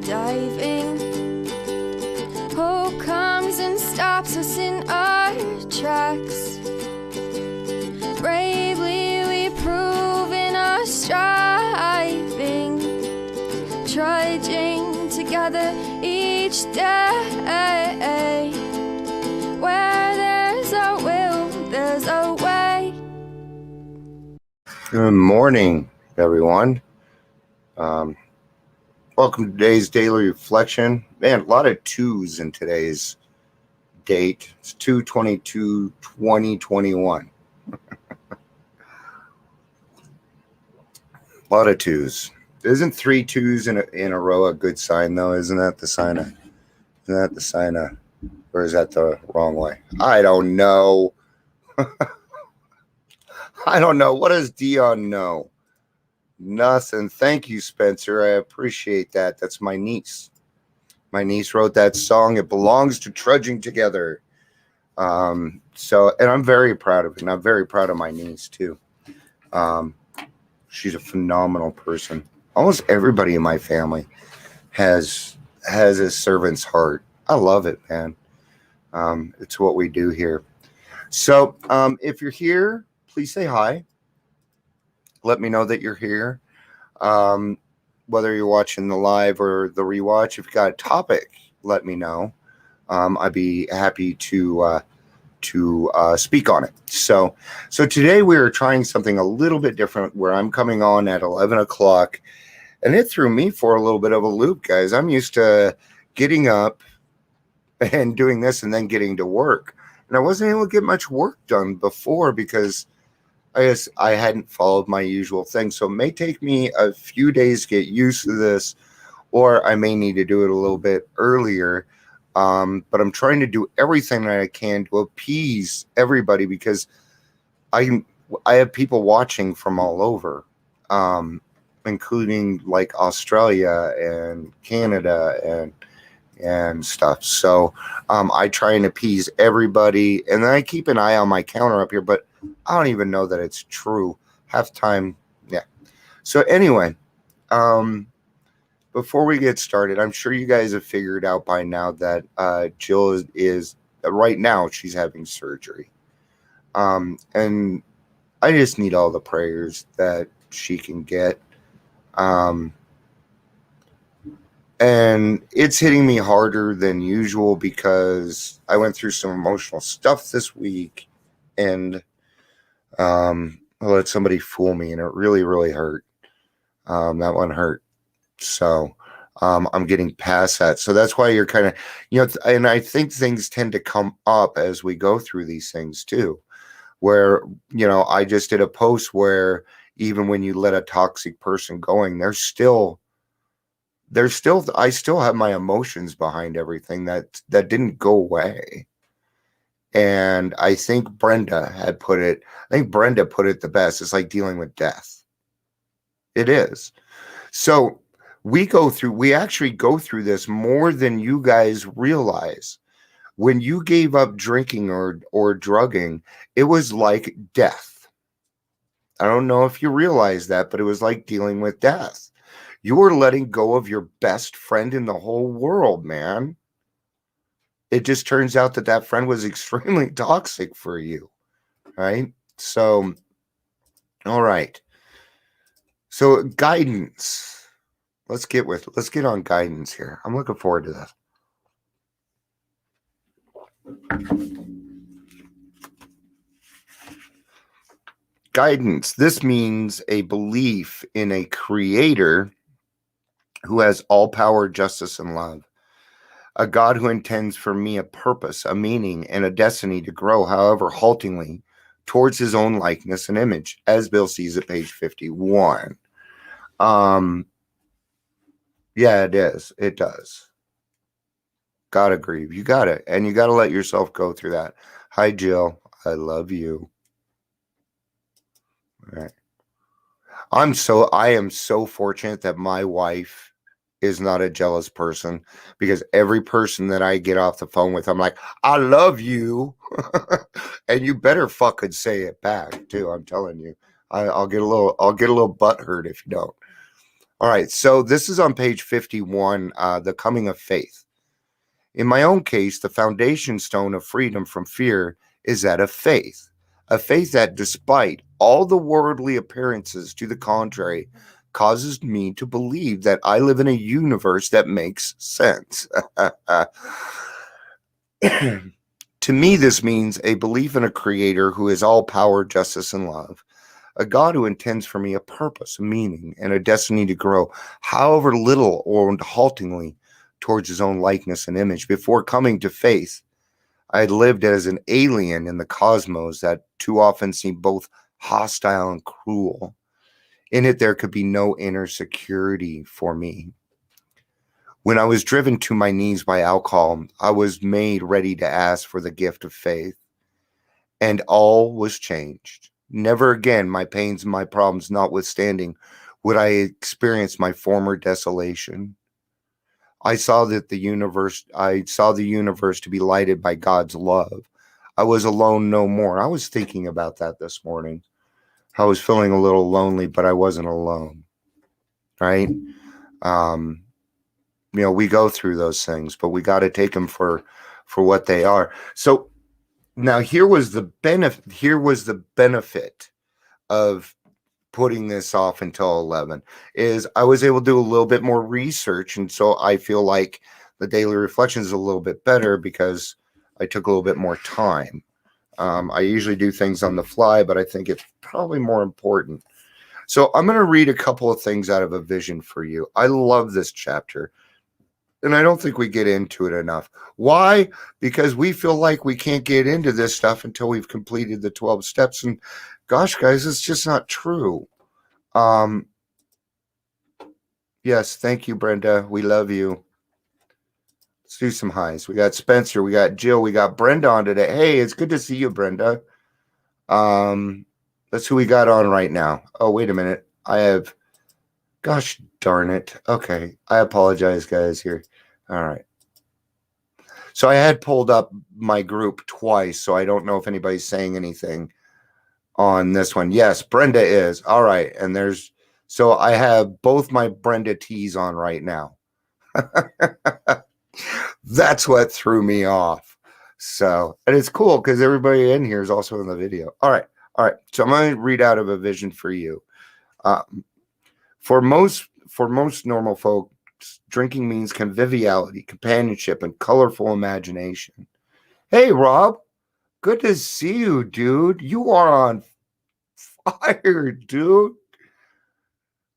diving. Hope comes and stops us in our tracks. Bravely we prove in our striving, trudging together each day. Where there's a will, there's a way. Good morning, everyone. Welcome to today's daily reflection. Man, a lot of twos in today's date. It's 2/22/2021. A lot of twos. Isn't 3 twos in a row a good sign though? Isn't that the sign of, or is that the wrong way? I don't know. I don't know. What does Dion know? Nothing. Thank you, Spencer. I appreciate that. That's my niece. My niece wrote that song. It belongs to Trudging Together. And I'm very proud of it. And I'm very proud of my niece too. She's a phenomenal person. Almost everybody in my family has a servant's heart. I love it, man. It's what we do here. So if you're here, please say hi. Let me know that you're here. Whether you're watching the live or the rewatch, if you got a topic, let me know. I'd be happy to speak on it. So today we are trying something a little bit different where I'm coming on at 11 o'clock, and it threw me for a little bit of a loop, guys. I'm used to getting up and doing this and then getting to work. And I wasn't able to get much work done before because I hadn't followed my usual thing. So it may take me a few days to get used to this, or I may need to do it a little bit earlier. But I'm trying to do everything that I can to appease everybody because I have people watching from all over, including like Australia and Canada and stuff. So I try and appease everybody, and then I keep an eye on my counter up here, but I don't even know that it's true half the time. Yeah. So anyway, before we get started, I'm sure you guys have figured out by now that Jill is right now she's having surgery. And I just need all the prayers that she can get. And it's hitting me harder than usual because I went through some emotional stuff this week, and I let somebody fool me, and it really, really hurt. That one hurt. So I'm getting past that. So that's why you're kind of, and I think things tend to come up as we go through these things too, where, I just did a post where even when you let a toxic person going, I still have my emotions behind everything that didn't go away. And I think Brenda put it the best. It's like dealing with death. It is. So we actually go through this more than you guys realize. When you gave up drinking or drugging, it was like death. I don't know if you realize that, but it was like dealing with death. You were letting go of your best friend in the whole world, man. It just turns out that friend was extremely toxic for you, right? So, all right. So guidance. Let's get on guidance here. I'm looking forward to this. Guidance. This means a belief in a creator who has all power, justice, and love. A God who intends for me a purpose, a meaning, and a destiny to grow, however haltingly, towards his own likeness and image, as Bill sees at page 51. Yeah, it is. It does. Gotta grieve. You got it. And you got to let yourself go through that. Hi, Jill. I love you. All right. I am so fortunate that my wife is not a jealous person, because every person that I get off the phone with, I'm like, I love you. And you better fucking say it back too. I'm telling you, I'll get a little butthurt if you don't. All right, so this is on page 51, The Coming of Faith. In my own case, the foundation stone of freedom from fear is that of faith, a faith that, despite all the worldly appearances to the contrary, causes me to believe that I live in a universe that makes sense. To me, this means a belief in a creator who is all power, justice, and love, a God who intends for me a purpose, a meaning, and a destiny to grow, however little or haltingly, towards his own likeness and image. Before coming to faith, I had lived as an alien in the cosmos that too often seemed both hostile and cruel. In it, there could be no inner security for me. When I was driven to my knees by alcohol, I was made ready to ask for the gift of faith, and all was changed. Never again, my pains and my problems notwithstanding, would I experience my former desolation. I saw the universe to be lighted by God's love. I was alone no more. I was thinking about that this morning. I was feeling a little lonely, but I wasn't alone. Right? We go through those things, but we got to take them for what they are. So now here was the benefit of putting this off until 11 is I was able to do a little bit more research. And so I feel like the daily reflection is a little bit better because I took a little bit more time. I usually do things on the fly, but I think it's probably more important. So I'm going to read a couple of things out of A Vision for You. I love this chapter, and I don't think we get into it enough. Why? Because we feel like we can't get into this stuff until we've completed the 12 steps. And gosh, guys, it's just not true. Yes, thank you, Brenda. We love you. Let's do some highs. We got Spencer, we got Jill, we got Brenda on today. Hey, it's good to see you, Brenda. That's who we got on right now. Oh, wait a minute. Gosh darn it. Okay. I apologize, guys, here. All right. So I had pulled up my group twice, so I don't know if anybody's saying anything on this one. Yes, Brenda is. All right. And so I have both my Brenda T's on right now. That's what threw me off. So, and it's cool because everybody in here is also in the video. All right. So I'm going to read out of A Vision for You. For most normal folks, drinking means conviviality, companionship, and colorful imagination. Hey, Rob, good to see you, dude. You are on fire, dude.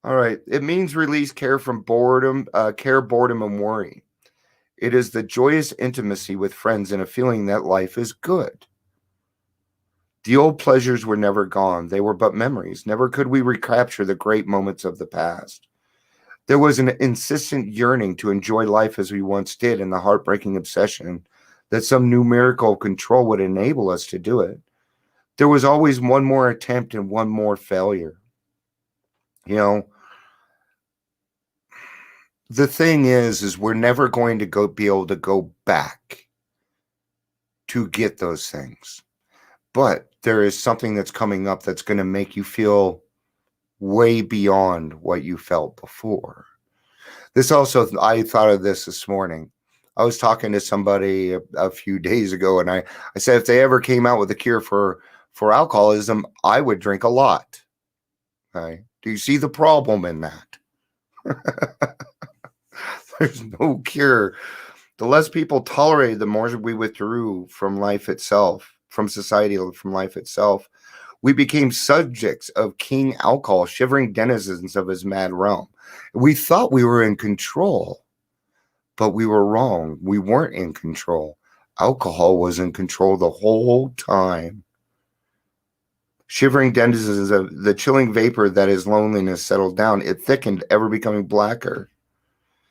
All right. It means release care from boredom, boredom, and worry. It is the joyous intimacy with friends and a feeling that life is good. The old pleasures were never gone. They were but memories. Never could we recapture the great moments of the past. There was an insistent yearning to enjoy life as we once did, and the heartbreaking obsession that some new miracle of control would enable us to do it. There was always one more attempt and one more failure. The thing is we're never going to be able to go back to get those things. But there is something that's coming up that's going to make you feel way beyond what you felt before. I thought of this morning. I was talking to somebody a few days ago, and I said if they ever came out with a cure for alcoholism, I would drink a lot. Okay? Do you see the problem in that? There's no cure. The less people tolerated, the more we withdrew from life itself, from society, from life itself. We became subjects of King Alcohol, shivering denizens of his mad realm. We thought we were in control, but we were wrong. We weren't in control. Alcohol was in control the whole time. Shivering denizens of the chilling vapor that is loneliness settled down. It thickened, ever becoming blacker.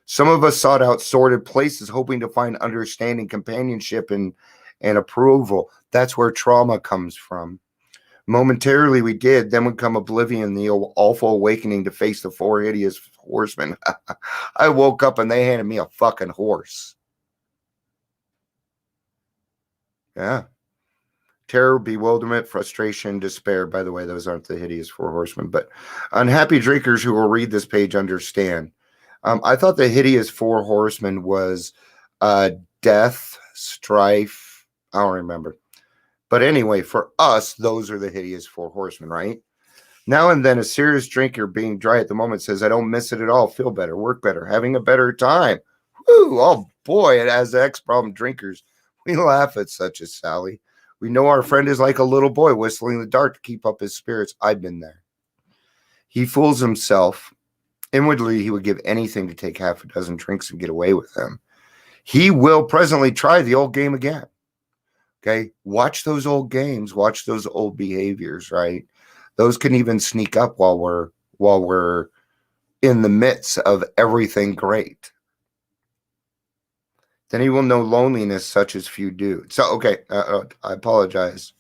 Some of us sought out sordid places, hoping to find understanding, companionship, and approval. That's where trauma comes from. Momentarily we did, then would come oblivion, the awful awakening to face the four hideous horsemen. I woke up and they handed me a fucking horse. Yeah. Terror, bewilderment, frustration, despair. By the way, those aren't the hideous four horsemen, but unhappy drinkers who will read this page understand. I thought the hideous four horsemen was death, strife. I don't remember. But anyway, for us, those are the hideous four horsemen, right? Now and then, a serious drinker being dry at the moment says, I don't miss it at all, feel better, work better, having a better time. Woo! Oh boy, as ex-problem drinkers, we laugh at such as Sally. We know our friend is like a little boy whistling in the dark to keep up his spirits. I've been there. He fools himself. Inwardly, he would give anything to take half a dozen drinks and get away with them. He will presently try the old game again. Okay, watch those old games, watch those old behaviors, right? Those can even sneak up while we're in the midst of everything great. Then he will know loneliness such as few do. So, okay, I apologize.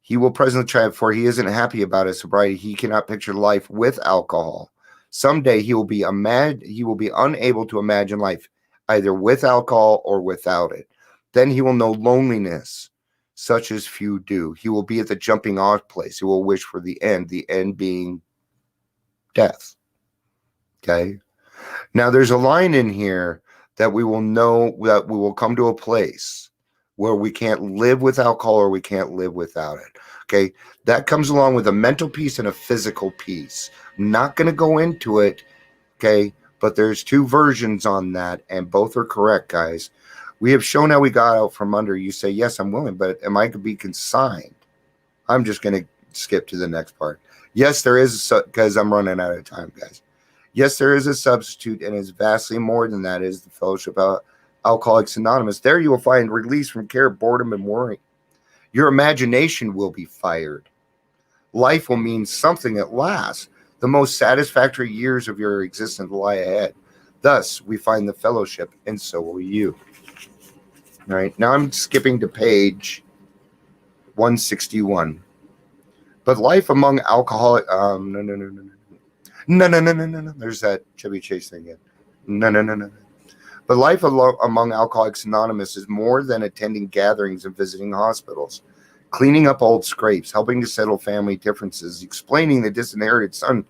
He will presently try it, for he isn't happy about his sobriety. He cannot picture life with alcohol. Someday he will be unable to imagine life either with alcohol or without it. Then he will know loneliness, such as few do. He will be at the jumping off place. He will wish for the end being death. Okay? Now, there's a line in here that we will know that we will come to a place where we can't live with alcohol or we can't live without it. Okay? That comes along with a mental peace and a physical peace. I'm not going to go into it, okay? But there's two versions on that, and both are correct, guys. We have shown how we got out from under. You say, yes, I'm willing, but am I going to be consigned? I'm just going to skip to the next part. Yes, there is, because I'm running out of time, guys. Yes, there is a substitute, and it's vastly more than that, is the Fellowship of Alcoholics Anonymous. There you will find release from care, boredom, and worry. Your imagination will be fired. Life will mean something at last. The most satisfactory years of your existence lie ahead. Thus, we find the fellowship, and so will you. All right, now I'm skipping to page 161. But life among alcoholic, no. There's that Chevy Chase thing again. No. But life among Alcoholics Anonymous is more than attending gatherings and visiting hospitals, cleaning up old scrapes, helping to settle family differences, explaining the disinherited son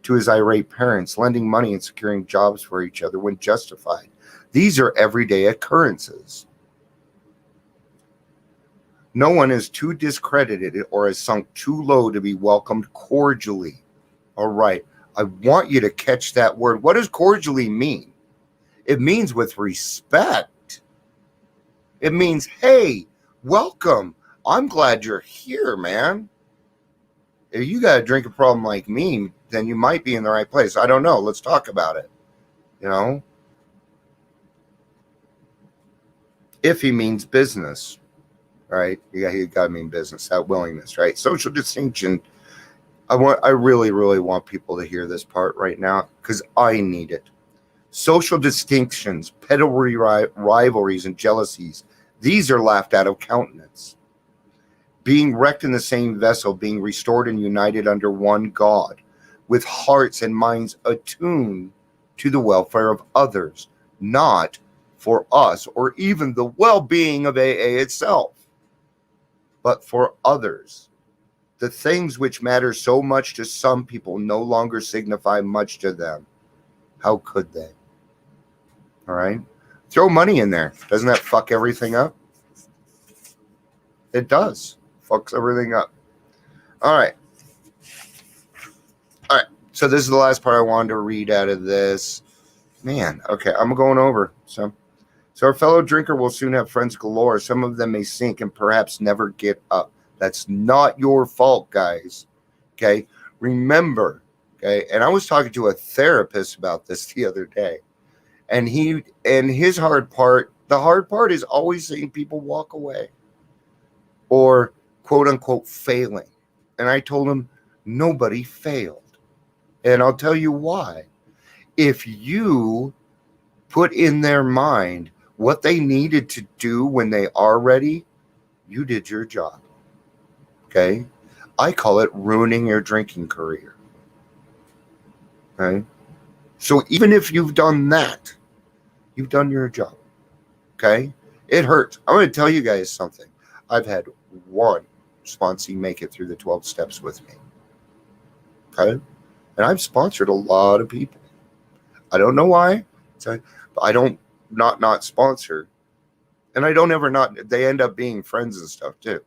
to his irate parents, lending money and securing jobs for each other when justified. These are everyday occurrences. No one is too discredited or has sunk too low to be welcomed cordially. All right. I want you to catch that word. What does cordially mean? It means with respect. It means, hey, welcome. I'm glad you're here, man. If you got a drinking problem like me, then you might be in the right place. I don't know. Let's talk about it. You know? If he means business, right? You got to mean business, that willingness, right? Social distinction. I really, really want people to hear this part right now because I need it. Social distinctions, petty rivalries, and jealousies, these are laughed out of countenance. Being wrecked in the same vessel, being restored and united under one God, with hearts and minds attuned to the welfare of others, not for us or even the well-being of AA itself, but for others. The things which matter so much to some people no longer signify much to them. How could they? All right. Throw money in there. Doesn't that fuck everything up? It does. Fucks everything up. All right. So this is the last part I wanted to read out of this. Man, okay. I'm going over. So our fellow drinker will soon have friends galore. Some of them may sink and perhaps never get up. That's not your fault, guys. Okay. Remember. Okay. And I was talking to a therapist about this the other day. And his hard part, the hard part is always seeing people walk away or quote unquote failing. And I told him nobody failed. And I'll tell you why. If you put in their mind what they needed to do when they are ready, you did your job. Okay? I call it ruining your drinking career. Okay? So even if you've done that, you've done your job. Okay? It hurts. I'm going to tell you guys something. I've had one sponsee make it through the 12 steps with me. Okay? And I've sponsored a lot of people. I don't know why. But I don't not sponsor. And I don't ever not. They end up being friends and stuff too.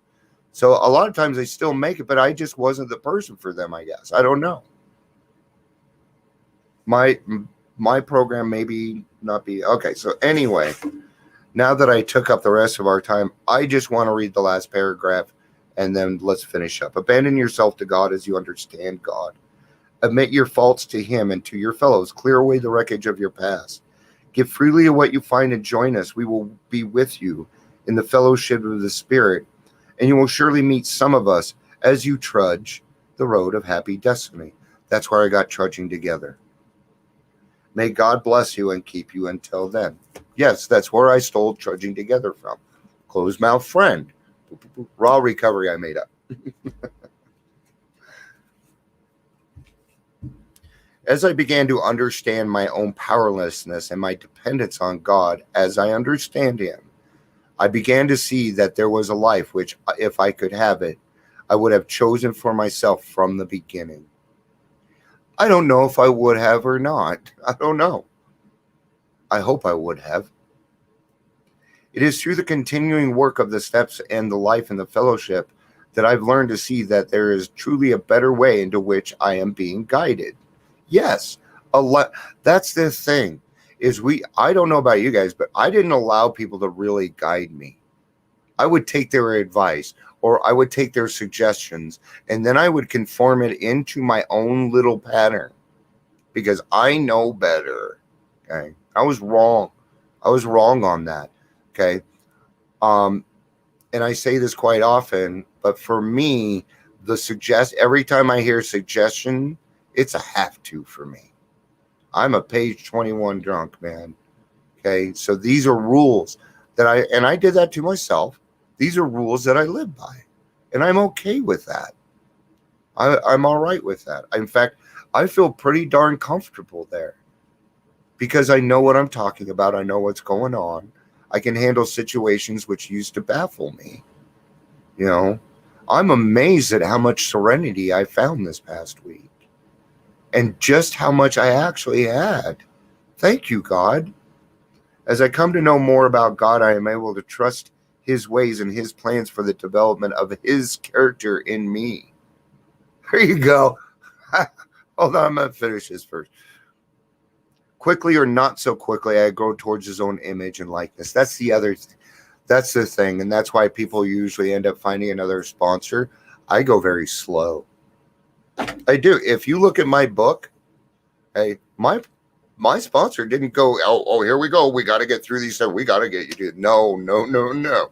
So a lot of times they still make it, but I just wasn't the person for them, I guess. I don't know. My program maybe not be. Okay, so anyway, now that I took up the rest of our time, I just want to read the last paragraph and then let's finish up. Abandon yourself to God as you understand God. Admit your faults to him and to your fellows. Clear away the wreckage of your past. Give freely of what you find and join us. We will be with you in the fellowship of the Spirit, and you will surely meet some of us as you trudge the road of happy destiny. That's where I got trudging together. May God bless you and keep you until then. Yes, that's where I stole trudging together from. Closed mouth friend. Raw recovery I made up. As I began to understand my own powerlessness and my dependence on God as I understand him, I began to see that there was a life which, if I could have it, I would have chosen for myself from the beginning. I don't know if I would have or not. I don't know. I hope I would have. It is through the continuing work of the steps and the life and the fellowship that I've learned to see that there is truly a better way into which I am being guided. Yes, that's the thing, is I don't know about you guys, but I didn't allow people to really guide me. I would take their advice or I would take their suggestions and then I would conform it into my own little pattern because I know better. Okay. I was wrong. I was wrong on that. Okay. And I say this quite often, but for me, every time I hear suggestion, it's a have to for me. I'm a page 21 drunk, man. Okay. So these are rules that I did that to myself. These are rules that I live by. And I'm okay with that. I'm all right with that. In fact, I feel pretty darn comfortable there because I know what I'm talking about. I know what's going on. I can handle situations which used to baffle me. You know, I'm amazed at how much serenity I found this past week and just how much I actually had. Thank you, God. As I come to know more about God, I am able to trust his ways and his plans for the development of his character in me. There you go. Hold on, I'm going to finish this first. Quickly or not so quickly, I grow towards his own image and likeness. That's the thing. And that's why people usually end up finding another sponsor. I go very slow. I do. If you look at my book, hey, my sponsor didn't go, oh, here we go. We got to get through these steps. We got to get you to no.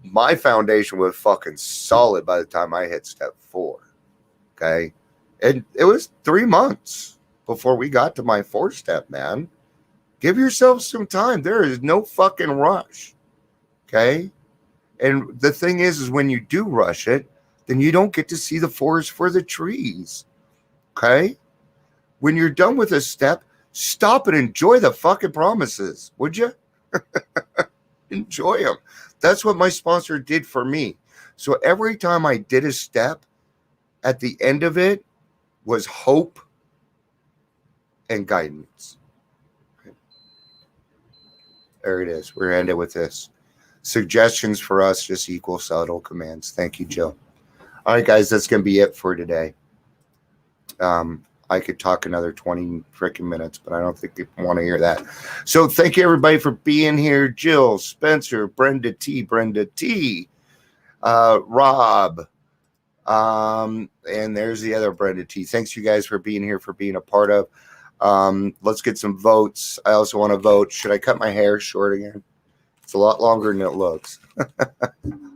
My foundation was fucking solid by the time I hit step 4. Okay. And it was 3 months before we got to my 4th step, man. Give yourself some time. There is no fucking rush. Okay. And the thing is when you do rush it, then you don't get to see the forest for the trees. Okay. When you're done with a step, stop and enjoy the fucking promises. Would you? Enjoy them. That's what my sponsor did for me. So every time I did a step, at the end of it was hope and guidance. Okay. There it is. We're going to end it with this. Suggestions for us just equal subtle commands. Thank you, Joe. All right, guys, that's going to be it for today. I could talk another 20 freaking minutes, but I don't think people want to hear that. So thank you, everybody, for being here. Jill, Spencer, Brenda T, Rob, and there's the other Brenda T. Thanks, you guys, for being here, for being a part of. Let's get some votes. I also want to vote. Should I cut my hair short again? It's a lot longer than it looks.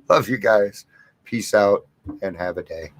Love you guys. Peace out and have a day.